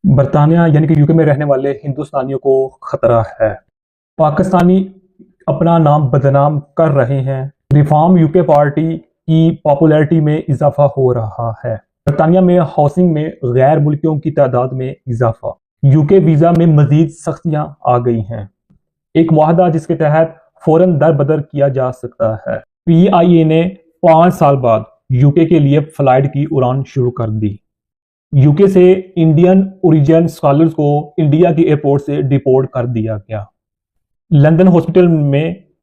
برطانیہ یعنی کہ یوکے میں رہنے والے ہندوستانیوں کو خطرہ ہے۔ پاکستانی اپنا نام بدنام کر رہے ہیں۔ ریفارم یوکے پارٹی کی پاپولیرٹی میں اضافہ ہو رہا ہے۔ برطانیہ میں ہاؤسنگ میں غیر ملکیوں کی تعداد میں اضافہ۔ یوکے ویزا میں مزید سختیاں آ گئی ہیں۔ ایک معاہدہ جس کے تحت فوراً در بدر کیا جا سکتا ہے۔ پی آئی اے نے 5 سال بعد یوکے کے لیے فلائٹ کی اڑان شروع کر دی۔ یوکے سے انڈین اوریجن اسکالرز کو انڈیا کی ایئرپورٹ سے ڈیپورٹ کر دیا گیا۔ لندن ہاسپٹل میں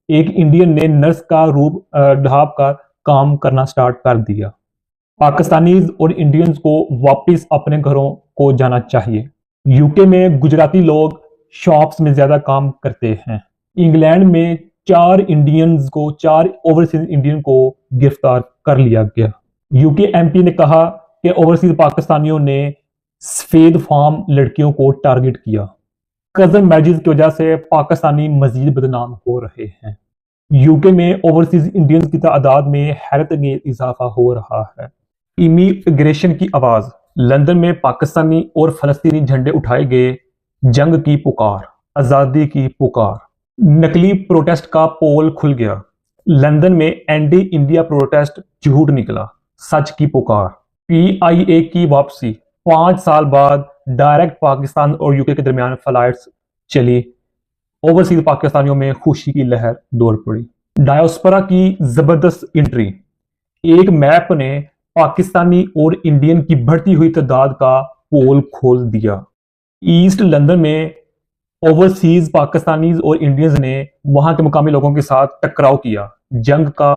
ایک انڈین نے نرس کا روپ ڈھانپ کر کام کرنا سٹارٹ کر دیا۔ پاکستانیز اور انڈینز کو واپس اپنے گھروں کو جانا چاہیے۔ یوکے میں گجراتی لوگ شاپس میں زیادہ کام کرتے ہیں۔ انگلینڈ میں 4 اوورسیز انڈین کو گرفتار کر لیا گیا۔ یوکے ایم پی نے کہا کہ اوورسیز پاکستانیوں نے سفید فام لڑکیوں کو ٹارگٹ کیا۔ کزن میرجز کی وجہ سے پاکستانی مزید بدنام ہو رہے ہیں۔ یوکے میں اوورسیز انڈینز کی تعداد میں حیرت انگیز اضافہ ہو رہا ہے۔ امیگریشن کی آواز۔ لندن میں پاکستانی اور فلسطینی جھنڈے اٹھائے گئے۔ جنگ کی پکار، آزادی کی پکار۔ نکلی پروٹیسٹ کا پول کھل گیا۔ لندن میں اینٹی انڈیا پروٹیسٹ جھوٹ نکلا، سچ کی پکار۔ پی آئی اے کی واپسی۔ 5 سال بعد ڈائریکٹ پاکستان اور یوکے کے درمیان فلائٹس چلی۔ اوورسیز پاکستانیوں میں خوشی کی لہر دوڑ پڑی۔ ڈائسپورا کی زبردست انٹری۔ ایک میپ نے پاکستانی اور انڈین کی بڑھتی ہوئی تعداد کا پول کھول دیا۔ ایسٹ لندن میں اوورسیز پاکستانیز اور انڈینز نے وہاں کے مقامی لوگوں کے ساتھ ٹکراؤ کیا۔ جنگ کا